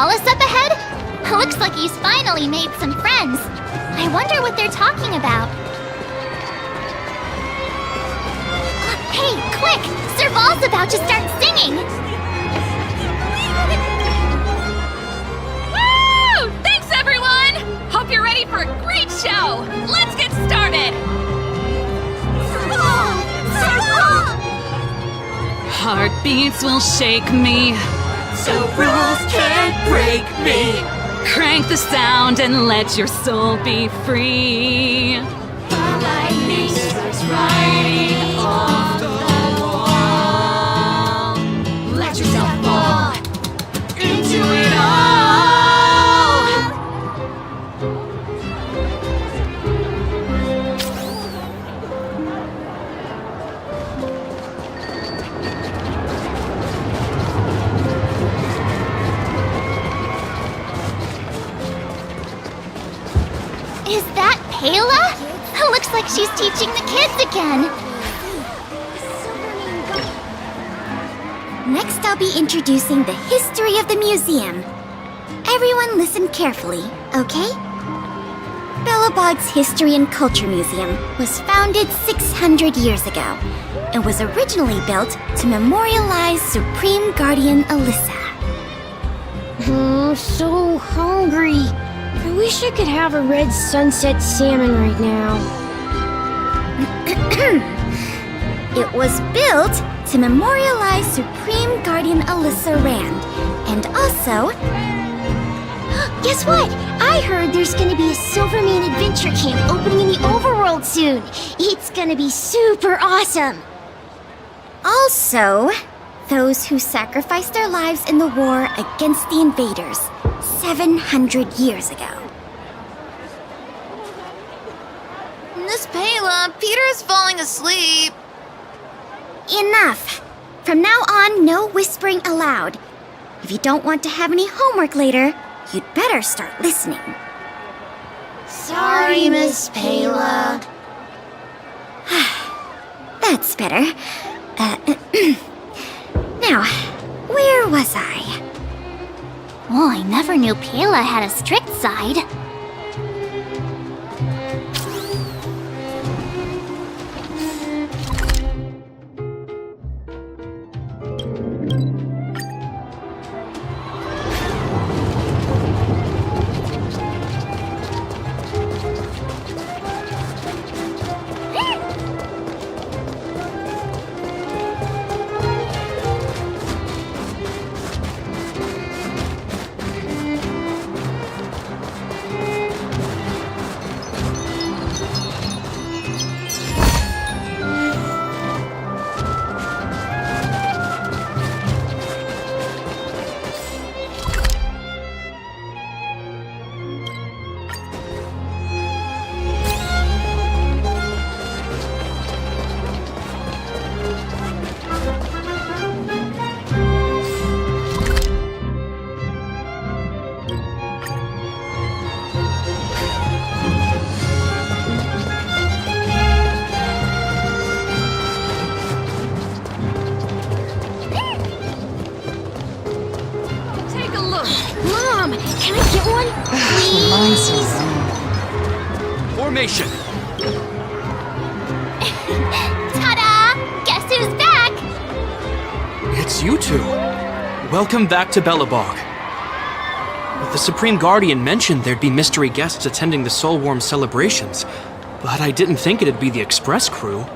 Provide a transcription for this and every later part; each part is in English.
Wallace up ahead? Looks like he's finally made some friends. I wonder what they're talking about. Hey, quick! Serval's about to start singing! Woo! Thanks, everyone! Hope you're ready for a great show! Let's get started! Serval! Serval! Heartbeats will shake me. So rules can't break me. Crank the sound and let your soul be free. The lightning strikes writing on the wall. Let yourself fall into it all. Is that Payla? Looks like she's teaching the kids again. Next, I'll be introducing the history of the museum. Everyone listen carefully, okay? Belobog's History and Culture Museum was founded 600 years ago. It was originally built to memorialize Supreme Guardian Alyssa. I'm so hungry. I wish I could have a red sunset salmon right now. It was built to memorialize Supreme Guardian Alyssa Rand, and also... Guess what? I heard there's gonna be a Silvermane adventure camp opening in the overworld soon. It's gonna be super awesome. Also, those who sacrificed their lives in the war against the invaders 700 years ago. Miss Payla, Peter's falling asleep. Enough! From now on, no whispering allowed. If you don't want to have any homework later, you'd better start listening. Sorry, Miss Payla. That's better. Now, where was I? Oh, I never knew Payla had a strict side. Mom, can I get one? Formation! Ta-da! Guess who's back? It's you two. Welcome back to Belobog. The Supreme Guardian mentioned there'd be mystery guests attending the Soulworm celebrations, but I didn't think it'd be the Express crew.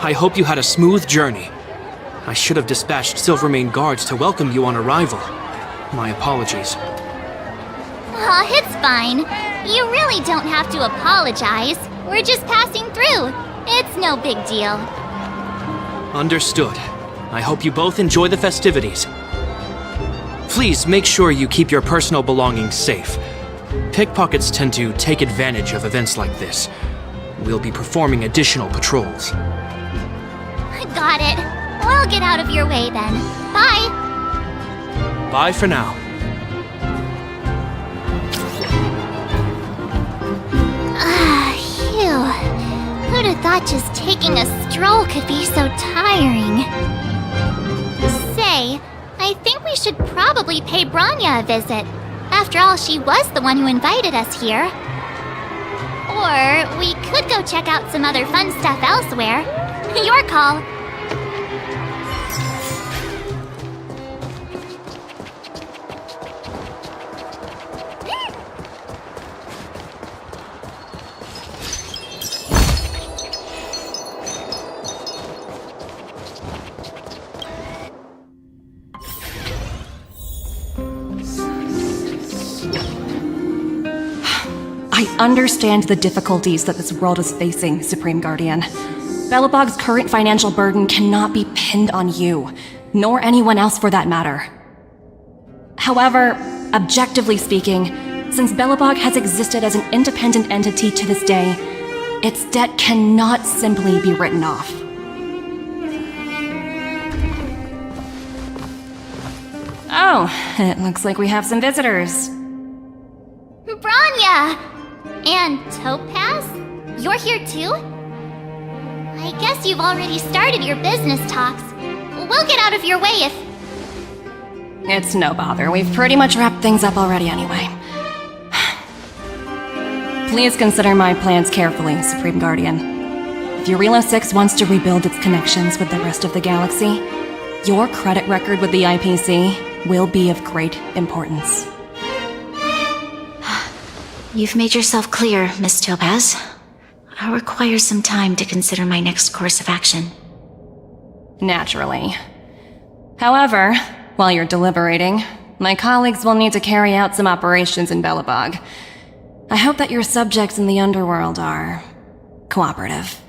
I hope you had a smooth journey. I should have dispatched Silvermane guards to welcome you on arrival. My apologies. Aw, it's fine. You really don't have to apologize. We're just passing through. It's no big deal. Understood. I hope you both enjoy the festivities. Please make sure you keep your personal belongings safe. Pickpockets tend to take advantage of events like this. We'll be performing additional patrols. Got it. We'll get out of your way then. Bye. Bye for now. Phew. Who'd have thought just taking a stroll could be so tiring? Say, I think we should probably pay Branya a visit. After all, she was the one who invited us here. Or we could go check out some other fun stuff elsewhere. Your call. I understand the difficulties that this world is facing, Supreme Guardian. Belobog's current financial burden cannot be pinned on you, nor anyone else for that matter. However, objectively speaking, since Belobog has existed as an independent entity to this day, its debt cannot simply be written off. Oh, it looks like we have some visitors. Branya! And Topaz? You're here too? I guess you've already started your business talks. We'll get out of your way if... It's no bother. We've pretty much wrapped things up already anyway. Please consider my plans carefully, Supreme Guardian. If Eurilo 6 wants to rebuild its connections with the rest of the galaxy, your credit record with the IPC will be of great importance. You've made yourself clear, Miss Topaz. I'll require some time to consider my next course of action. Naturally. However, while you're deliberating, my colleagues will need to carry out some operations in Belobog. I hope that your subjects in the underworld are cooperative.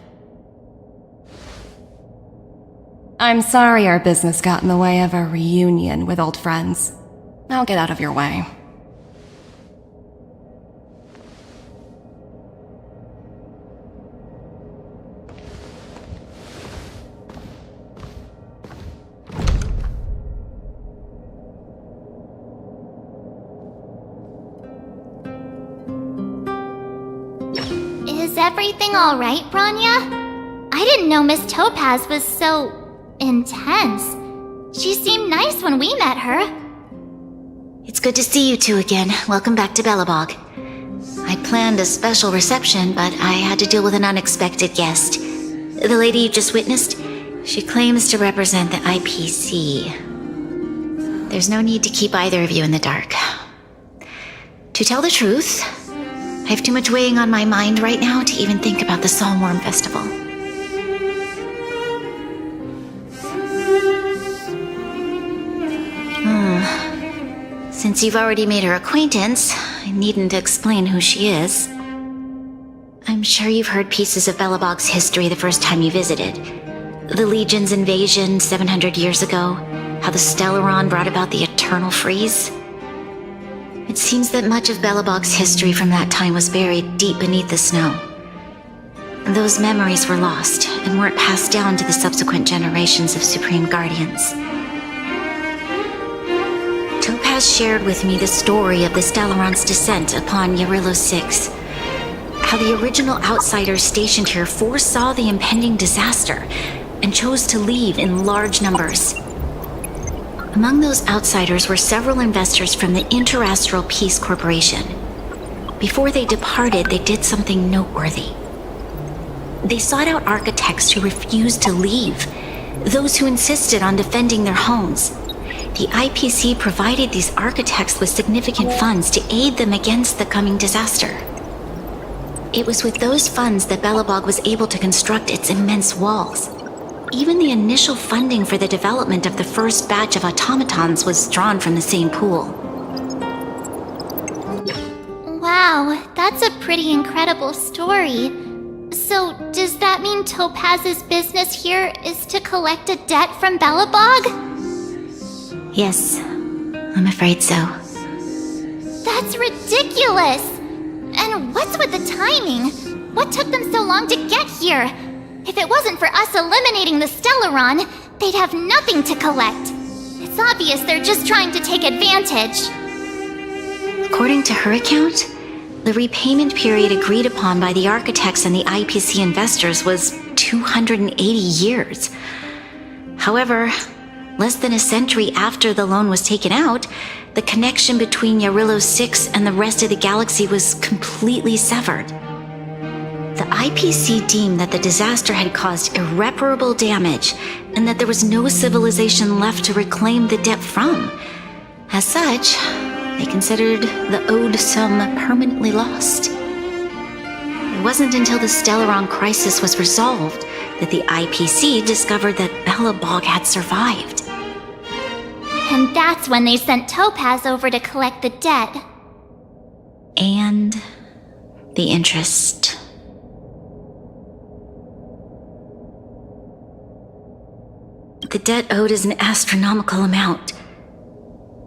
I'm sorry our business got in the way of a reunion with old friends. I'll get out of your way. Is everything alright, Branya? I didn't know Miss Topaz was so... intense. She seemed nice when we met her. It's good to see you two again. Welcome back to Belobog. I planned a special reception, but I had to deal with an unexpected guest. The lady you just witnessed, she claims to represent the IPC. There's no need to keep either of you in the dark. To tell the truth, I have too much weighing on my mind right now to even think about the Saltworm Festival. Since you've already made her acquaintance, I needn't explain who she is. I'm sure you've heard pieces of Belobog's history the first time you visited. The Legion's invasion 700 years ago, how the Stellaron brought about the Eternal Freeze. It seems that much of Belobog's history from that time was buried deep beneath the snow. Those memories were lost and weren't passed down to the subsequent generations of Supreme Guardians. Topaz shared with me the story of the Stellaron's descent upon Eurilo 6. How the original outsiders stationed here foresaw the impending disaster and chose to leave in large numbers. Among those outsiders were several investors from the Interastral Peace Corporation. Before they departed, they did something noteworthy. They sought out architects who refused to leave, those who insisted on defending their homes. The IPC provided these architects with significant funds to aid them against the coming disaster. It was with those funds that Belobog was able to construct its immense walls. Even the initial funding for the development of the first batch of automatons was drawn from the same pool. Wow, that's a pretty incredible story. So, does that mean Topaz's business here is to collect a debt from Belobog? Yes, I'm afraid so. That's ridiculous! And what's with the timing? What took them so long to get here? If it wasn't for us eliminating the Stellaron, they'd have nothing to collect. It's obvious they're just trying to take advantage. According to her account, the repayment period agreed upon by the architects and the IPC investors was 280 years. However, less than a century after the loan was taken out, the connection between Yarillo 6 and the rest of the galaxy was completely severed. The IPC deemed that the disaster had caused irreparable damage and that there was no civilization left to reclaim the debt from. As such, they considered the owed sum permanently lost. It wasn't until the Stellaron crisis was resolved that the IPC discovered that Belobog had survived. And that's when they sent Topaz over to collect the debt. And the interest. The debt owed is an astronomical amount.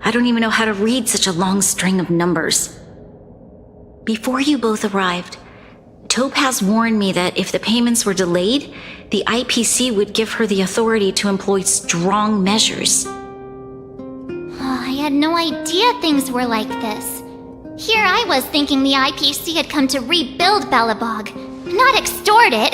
I don't even know how to read such a long string of numbers. Before you both arrived, Topaz warned me that if the payments were delayed, the IPC would give her the authority to employ strong measures. I had no idea things were like this. Here I was thinking the IPC had come to rebuild Belobog, not extort it.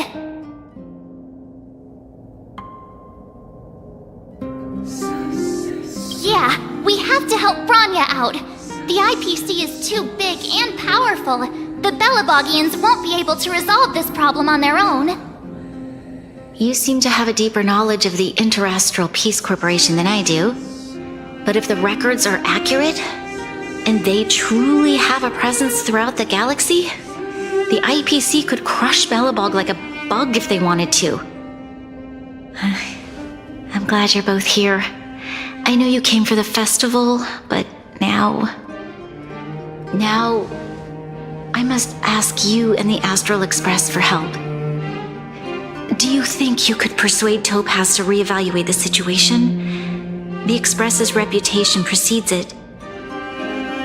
Yeah, we have to help Bronya out. The IPC is too big and powerful. The Belobogians won't be able to resolve this problem on their own. You seem to have a deeper knowledge of the Interastral Peace Corporation than I do. But if the records are accurate, and they truly have a presence throughout the galaxy, the IPC could crush Belobog like a bug if they wanted to. I'm glad you're both here. I know you came for the festival, but now I must ask you and the Astral Express for help. Do you think you could persuade Topaz to reevaluate the situation? The Express's reputation precedes it.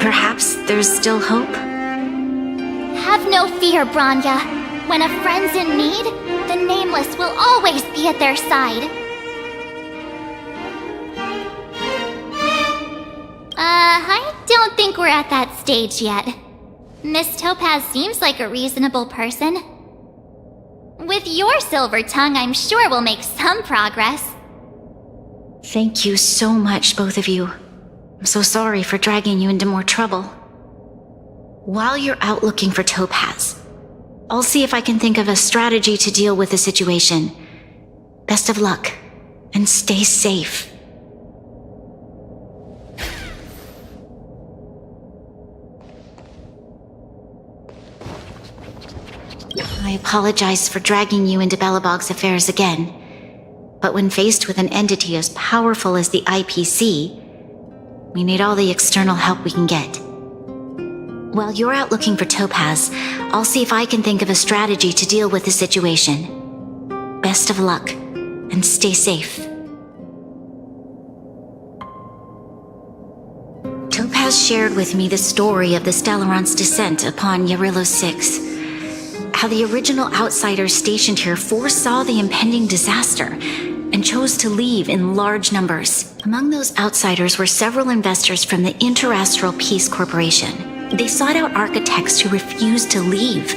Perhaps there's still hope? Have no fear, Bronya. When a friend's in need, the Nameless will always be at their side. I don't think we're at that stage yet. Miss Topaz seems like a reasonable person. With your silver tongue, I'm sure we'll make some progress. Thank you so much, both of you. I'm so sorry for dragging you into more trouble. While you're out looking for Topaz, I'll see if I can think of a strategy to deal with the situation. Best of luck, and stay safe. I apologize for dragging you into Belobog's affairs again, but when faced with an entity as powerful as the IPC, we need all the external help we can get. While you're out looking for Topaz, I'll see if I can think of a strategy to deal with the situation. Best of luck, and stay safe. Topaz shared with me the story of the Stellaron's descent upon Yarillo 6. How the original outsiders stationed here foresaw the impending disaster and chose to leave in large numbers. Among those outsiders were several investors from the Interastral Peace Corporation. They sought out architects who refused to leave,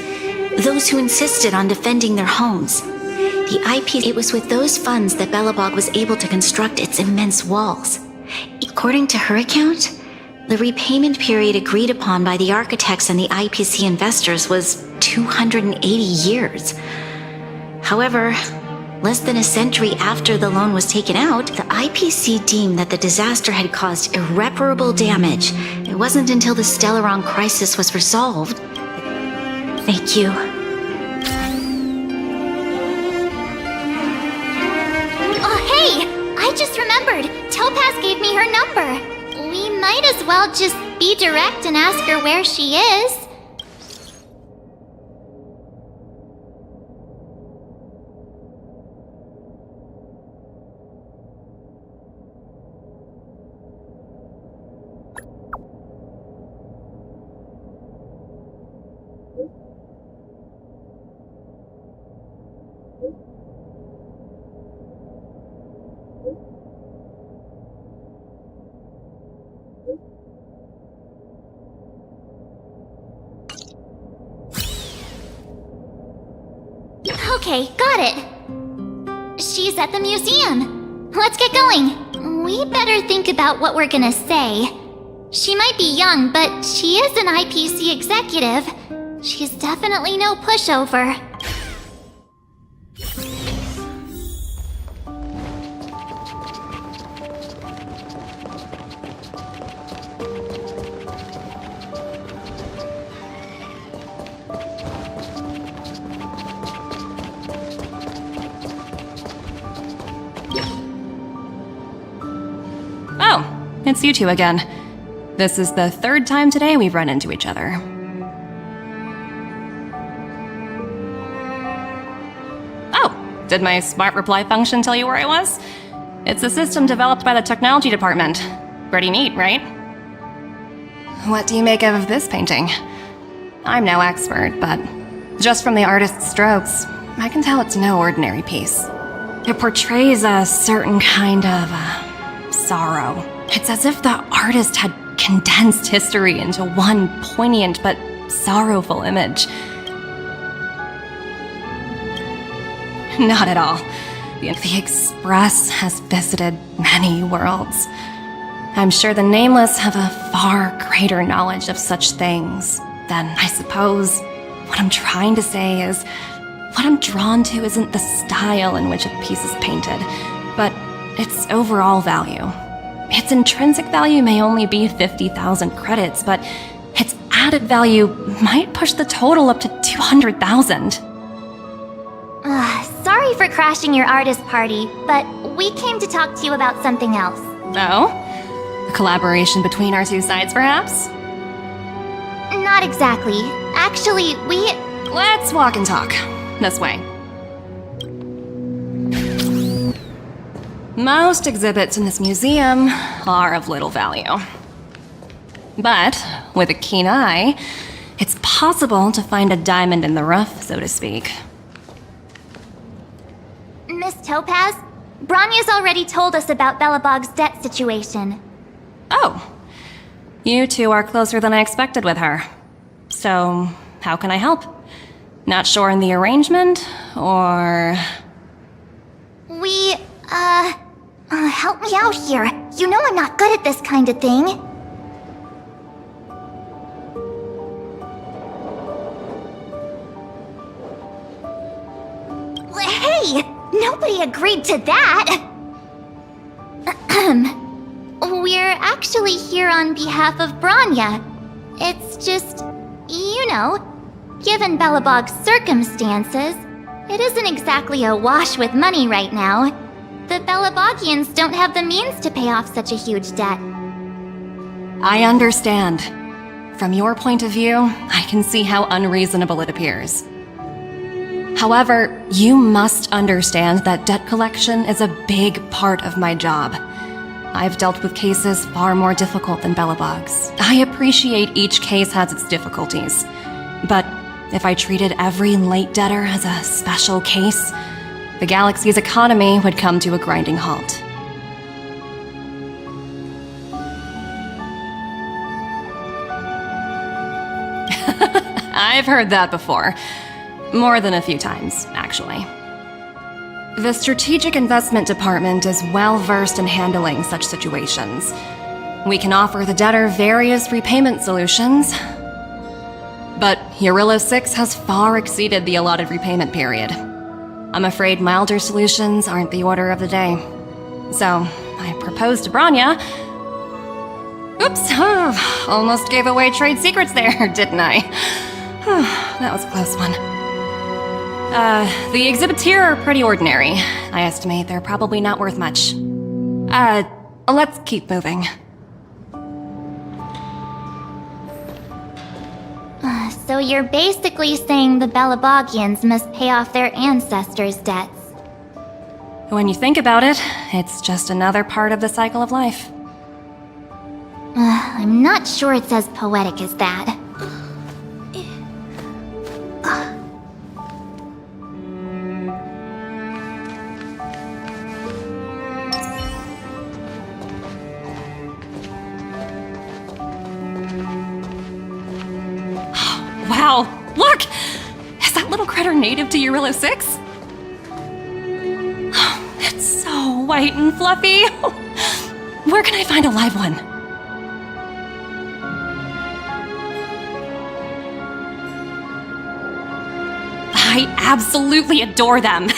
those who insisted on defending their homes. It was with those funds that Belobog was able to construct its immense walls. According to her account, the repayment period agreed upon by the architects and the IPC investors was 280 years. However, less than a century after the loan was taken out, the IPC deemed that the disaster had caused irreparable damage. It wasn't until the Stellaron crisis was resolved. Thank you. Oh, hey! I just remembered! Topaz gave me her number! We might as well just be direct and ask her where she is. Okay, got it. She's at the museum. Let's get going. We better think about what we're gonna say. She might be young, but she is an IPC executive. She's definitely no pushover. Oh, it's you two again. This is the third time today we've run into each other. Oh, did my smart reply function tell you where I was? It's a system developed by the technology department. Pretty neat, right? What do you make of this painting? I'm no expert, but just from the artist's strokes, I can tell it's no ordinary piece. It portrays a certain kind of sorrow. It's as if the artist had condensed history into one poignant but sorrowful image. Not at all. The Express has visited many worlds. I'm sure the Nameless have a far greater knowledge of such things than, I suppose. What I'm trying to say is, what I'm drawn to isn't the style in which a piece is painted, but its overall value. Its intrinsic value may only be 50,000 credits, but its added value might push the total up to 200,000. Sorry for crashing your artist party, but we came to talk to you about something else. Oh? A collaboration between our two sides, perhaps? Not exactly. Actually, Let's walk and talk. This way. Most exhibits in this museum are of little value. But, with a keen eye, it's possible to find a diamond in the rough, so to speak. Miss Topaz, Bronya's already told us about Belobog's debt situation. Oh. You two are closer than I expected with her. So, how can I help? Not sure in the arrangement, or... Help me out here. You know I'm not good at this kind of thing. Hey! Nobody agreed to that! We're actually here on behalf of Bronya. It's just, you know, given Belobog's circumstances, it isn't exactly awash with money right now. The Belobogians don't have the means to pay off such a huge debt. I understand. From your point of view, I can see how unreasonable it appears. However, you must understand that debt collection is a big part of my job. I've dealt with cases far more difficult than Belobog's. I appreciate each case has its difficulties. But if I treated every late debtor as a special case, the galaxy's economy would come to a grinding halt. I've heard that before. More than a few times, actually. The Strategic Investment Department is well-versed in handling such situations. We can offer the debtor various repayment solutions, but Eurylo 6 has far exceeded the allotted repayment period. I'm afraid milder solutions aren't the order of the day. So, I proposed to Bronya. Oops, almost gave away trade secrets there, didn't I? That was a close one. The exhibits here are pretty ordinary. I estimate they're probably not worth much. Let's keep moving. So you're basically saying the Belobogians must pay off their ancestors' debts. When you think about it, it's just another part of the cycle of life. I'm not sure it's as poetic as that. Wow, look! Is that little critter native to Eurylo 6? It's so white and fluffy. Where can I find a live one? I absolutely adore them.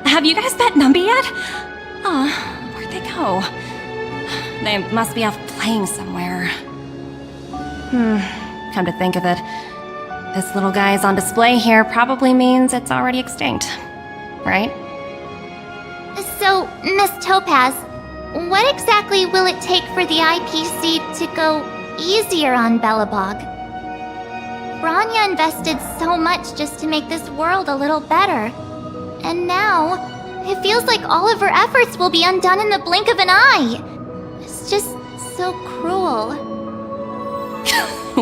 Have you guys met Numby yet? Oh, where'd they go? They must be off playing somewhere. Come to think of it, this little guy's on display here probably means it's already extinct, right? So, Miss Topaz, what exactly will it take for the IPC to go easier on Belobog? Bronya invested so much just to make this world a little better. And now, it feels like all of her efforts will be undone in the blink of an eye. It's just so cruel.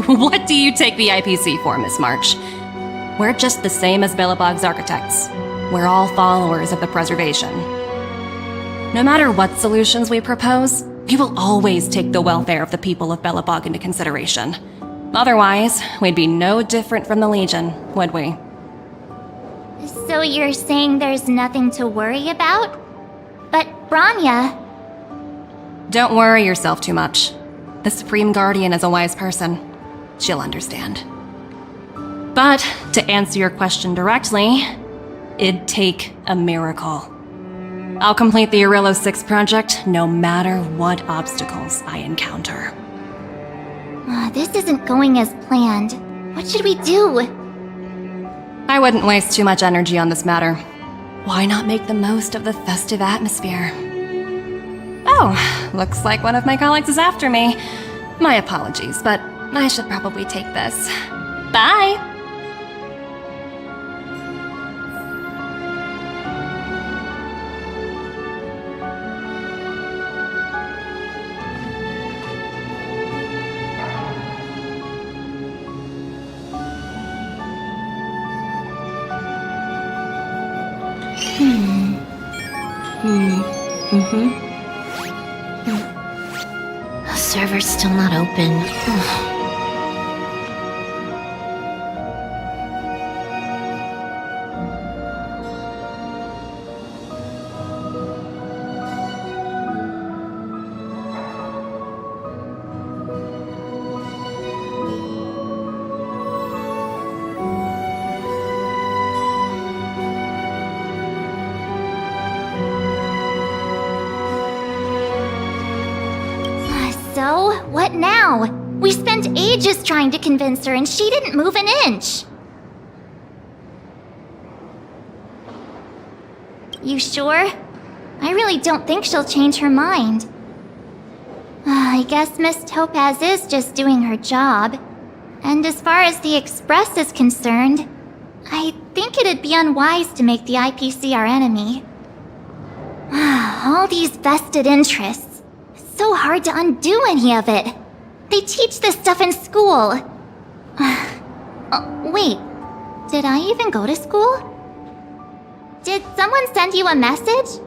What do you take the IPC for, Miss March? We're just the same as Belobog's architects. We're all followers of the preservation. No matter what solutions we propose, we will always take the welfare of the people of Belobog into consideration. Otherwise, we'd be no different from the Legion, would we? So you're saying there's nothing to worry about? But Bronya... Don't worry yourself too much. The Supreme Guardian is a wise person. She'll understand. But, to answer your question directly, it'd take a miracle. I'll complete the Arillo 6 project no matter what obstacles I encounter. This isn't going as planned. What should we do? I wouldn't waste too much energy on this matter. Why not make the most of the festive atmosphere? Oh, looks like one of my colleagues is after me. My apologies, but I should probably take this. Bye! The server's still not open. So, what now? We spent ages trying to convince her and she didn't move an inch. You sure? I really don't think she'll change her mind. I guess Miss Topaz is just doing her job. And as far as the Express is concerned, I think it'd be unwise to make the IPC our enemy. All these vested interests. It's so hard to undo any of it. They teach this stuff in school. Wait, did I even go to school? Did someone send you a message?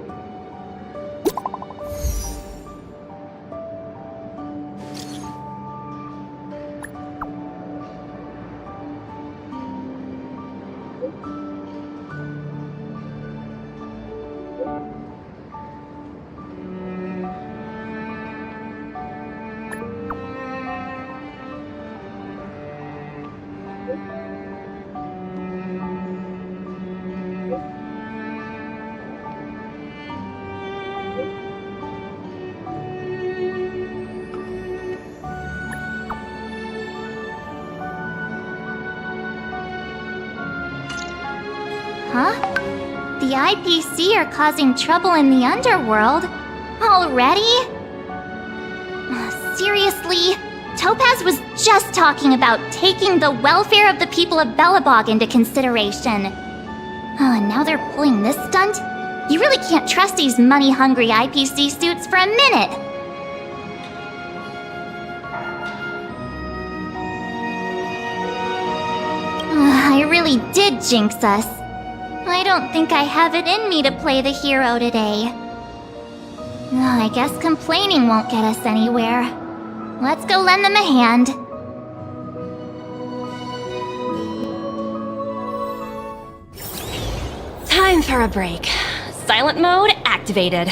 Huh? The IPC are causing trouble in the underworld? Already? Seriously? Topaz was just talking about taking the welfare of the people of Belobog into consideration. And now they're pulling this stunt? You really can't trust these money-hungry IPC suits for a minute! I really did jinx us. I don't think I have it in me to play the hero today. I guess complaining won't get us anywhere. Let's go lend them a hand. Time for a break. Silent mode activated.